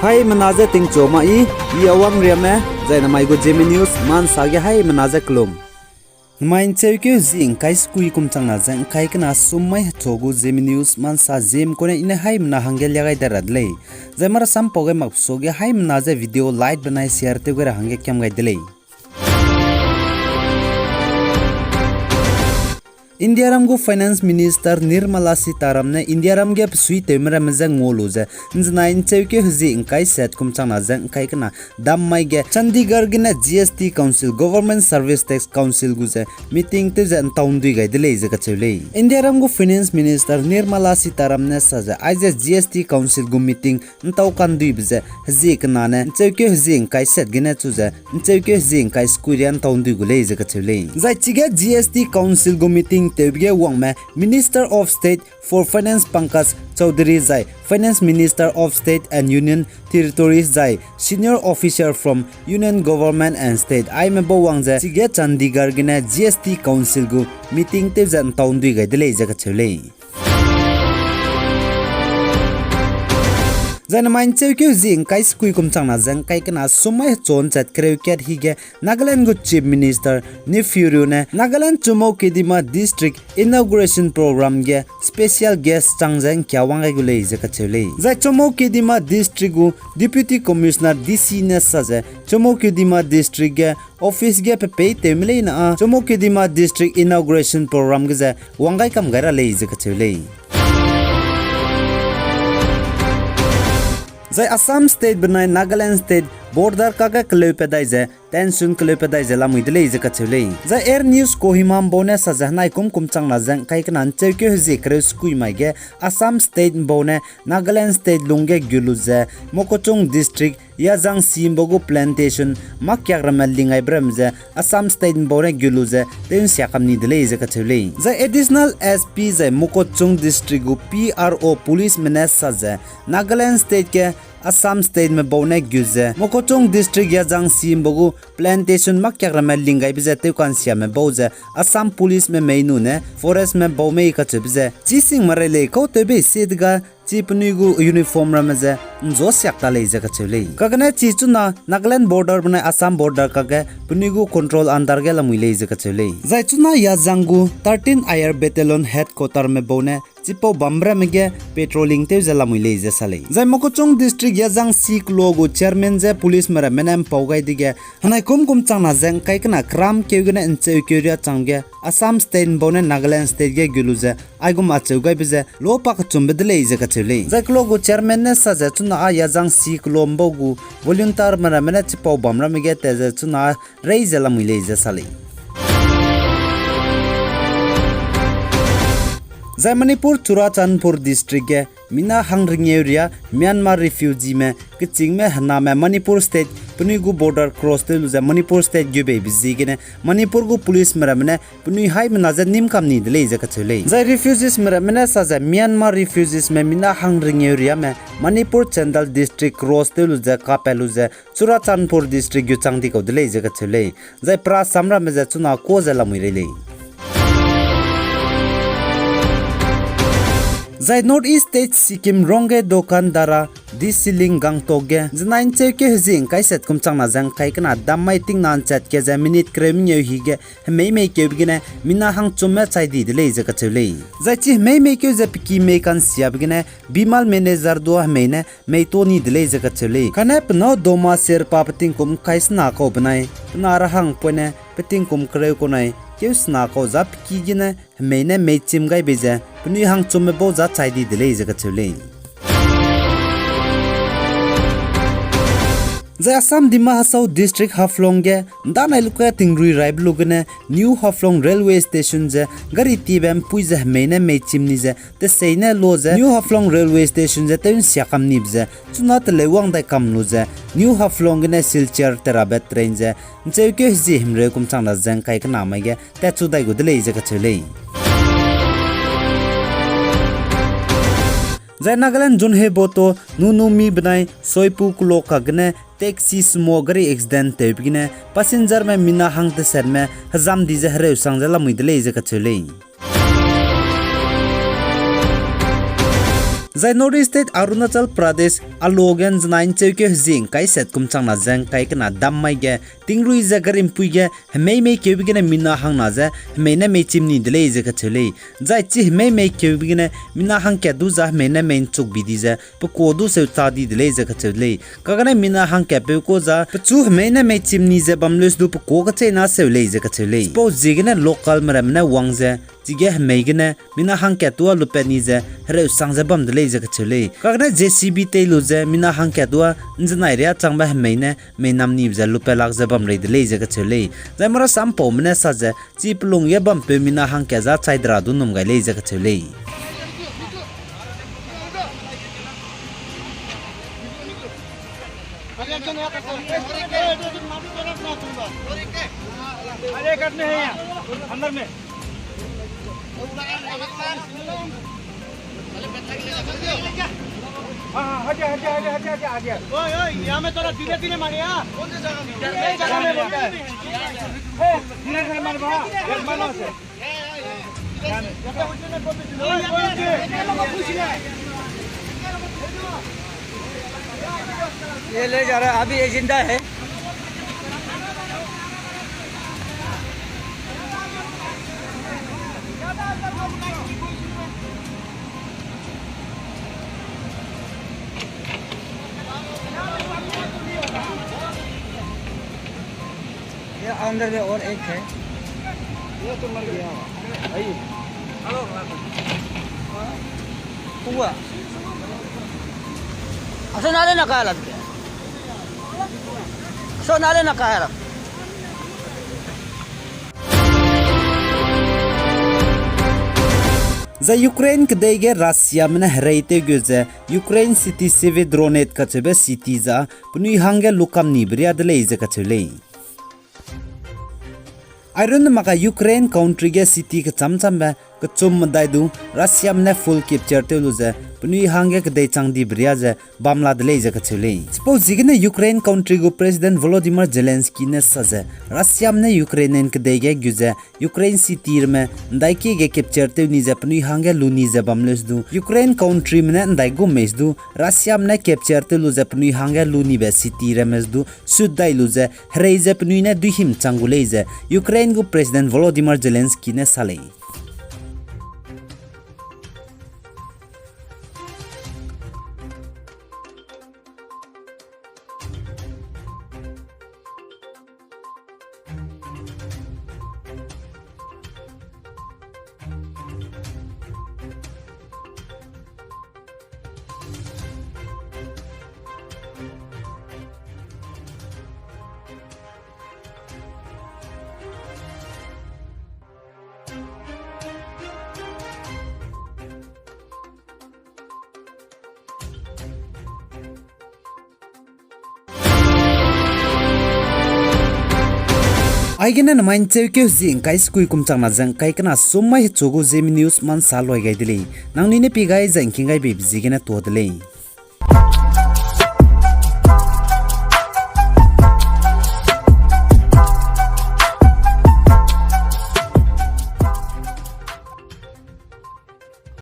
Hai menaza ting choma I awang riame zaina mai go Zeme news man sage hai menaza klum. Main chewke zing kai skui kum changna jang kai kana summai chogu Zeme news man sa Zeme kone ine hai mena hangel yagai daradle. Zaimara sam poge maksoge hai menaza video light banai share te gora hange kyam gai dele. India Ramgo Finance Minister Nirmala Sitaram ne India Ramge sui temra mezang ngoluze nzna inchewke hzi inkai set kum changna jang kai kana dam mai ge Chandigarh gina GST Council Government Service Tax Council guze meeting te jan taun dui gai dele je ka chule India Ramgo Finance Minister Nirmala Sitaram ne saja aje GST Council gu meeting ntau kan dui bje hzi kana ne inchewke hzi inkai set gina chuze inchewke hzi inkai skurian taun dui gule je ka chule zai chige GST Council gu meeting Tebge Wangme Minister of State for Finance Pankaj Chaudhary Zai Finance Minister of State and Union Territories Zai Senior Officer from Union Government and State Aimebo Wangze Sige Chandigarh gina GST Council gu meeting te jan taun dui gai dele jaga chule Zan main chewke zing kai skui kum changna jang kai kana sumai chon chat kreuket hige Nagaland gu Chief Minister Nifuru ne Nagaland Chumo Kedima District Inauguration Program ge special guest changjang kyawangai gule jaka chule Zai Chumo Kedima District gu Deputy Commissioner DC ne saje Chumo Kedima District ge office ge pe temle na Chumo Kedima District Inauguration Program ge wangai kam gara le jaka chule Zai Assam State benai Nagaland State border kaga kleupedai je tension kleupedai je lamui dele je kachule Zai Air News Kohimam bone sajahnai kum changna jang kai kanan cheuke hje kre skui mai ge Assam State bone Nagaland State lungge gyuluze Mokochung District Yazang Simbogo Plantation makyagramal lingai bramje Assam State bone gyuluze ten syakamni dele je kachule Zai Additional SP je Mokochung District gu PRO Police Menes saja Nagaland State ke Assam State में बोने गुजे मोकोचोंग district या जंग सिमबगु plantation मक्याग्रा में लिंगाई बिजे तेकांसिया में बोजे Assam police में मेनू ने forest में बोमे इकचबजे चिसिंग मरेले को तबे सेदगा चिपनुगु यूनिफॉर्म रमजे जो सक्ता ले जका चले कगने चिचुना नागालैंड बॉर्डर बने असम बॉर्डर कगे पुनिगु कंट्रोल अंडर गेला मुइले जका चले जाइचुना या जंगु 13 एयर बैटालियन हेडक्वार्टर में बोने चिपो बमरा मेगे पेट्रोलिंग ते जला मुइले जसले जाय मकोचोंग डिस्ट्रिक्ट या जंग सिक लोगो चेयरमैन जे पुलिस मरा मेनम पौगाई दिगे हनाय कुम चांगना जंग काइकना क्राम केगने इनचे क्यूरिया चांगे असम स्टेट बोने नागालैंड स्टेट गे गुलुजे आइगुम आचौगाय बिजे लो पाक चुम्बदले जका चले जाय लोगो चेयरमैन ने सजे चुना आ या जंग सिक लोमबोगु वॉलंटियर मरा मेना चिपो बमरा मेगे तेजे चुना रे जला मुइले जसले Zai Manipur Churachandpur district ge Mina Hangring area Myanmar refugee me kiching me hna me Manipur state Punigu border cross te luza Manipur state gube busy gene Manipur gu police meramne Puni hai menaza nim kam ni dele jaka chule Zai refugees meramne saza Myanmar refugees me Mina Hangring area me Manipur Chandal district cross te luza kapeluza Churachandpur district gu changdi ko dele jaka chule Zai pra samra me za chuna ko zala muirele Zai North East State Sikkim Rongge Dokan Dara Disiling Gangtoge Zinain Cheke Hzing Kai Set Kum Changna Jang Kai Kana Damai Ting Nan Chat Ke Za Minute Krem Nyo Hige Mei Ke Bigine Mina Hang Chumme Chai Di Dele Zaka Chule Zai Chi Mei Ke Za Piki Mei Kan Siab Gine Bimal Manager Dua Meine Mei Toni Dele Zaka Chule Kanep No Doma Ser Papating Kum Kai Sna Ko Banai Nara Hang Pone Peting Kum Kreu Konai Keus na ko za piki gine meine mei chim gai beje puni hang chumme bo za chai di dele jaga chule Zai Assam Dima Hasau district Haflong ge dana luka tingri raiblugne New Haflong railway station je gari tibem puize meine mei chimni je te seine loze New Haflong railway station je ten siakam nibje chunat lewang dai kamnu je New Haflong ne silchar terabet train je ncheuke hji himre kum changna jang kai ka namai ge te chudai gudle je ka chule Zai Nagaland Junhe Boto Nunumi Benai Soipu Kulo Kagne taxi smogari accident tebgine passenger me mina hang te ser me hazam di zahre usangzala muidle je kachule Zai North State Arunachal Pradesh Alogan Znain Cheuke Hzing kai set kumchang na jang kai kana dammai ge tingrui za garim pui ge hmei mei kebigena mina hang na za hmei na mei chimni dele je ka chule zai chi hmei mei kebigena mina hang ke du za hmei na mei chuk bidi za po ko du se ta di dele je ka chule kagana mina hang ke pe ko za chu hmei na mei chimni ze bamles du po ko ka che na se le je ka chule po jigena local maram na wangze Jige hmeigene mina hang ketua lupeni ze hre sangze bam dele je kachule kagna JCB te luze mina hang ketua njna area changba hmeine me namni ze lupelak ze bam re dele je kachule zaimara sampo mne sa ze chiplung ye bam pe mina hang ke za chaidra du num gaile je kachule अरे करने हैं यहाँ अंदर में हाँ हटे हटे हटे हटे हटे आ गया ओए ओए यहाँ में थोड़ा धीरे धीरे मारे यार कौन से जगह में बोलता है धीरे धीरे मार बाहर मानो से ये ले जा रहा है अभी ये जिंदा है ये अंदर में और एक है ये तो मर गया भाई हेलो हुआ असो नाले ना काला असो नाले ना काला Za Ukraine kdege Russia mena hreite göze Ukraine city seve dronet kachebe city za puni hange lukam ni bria dele ze kachele Iron maka Ukraine country ge city ka chamcham ba ka chum dai du Russia mena full capture te luze puni hange kdei changdi bria ze bamla dele ze kachele suppose jigne Ukraine country go president Volodymyr Zelensky ne saze Russia mena Ukraine kdege gyuze Ukraine city me dai ki ge capture te ni ze puni hange luni ze bamles du Ukraine country mena dai go mes du Russia mena capture te luze puni hange luni be city re mes du sudai luze hrei ze puni ne du him changule ze Ukraine go president Volodymyr Zelensky ne sale Aigena namain cheuke zing kai skui kumchang na jang kai kana somai chogo Zeme news man saloi gai dile nangni ne pigai jang kingai be bizigena to dile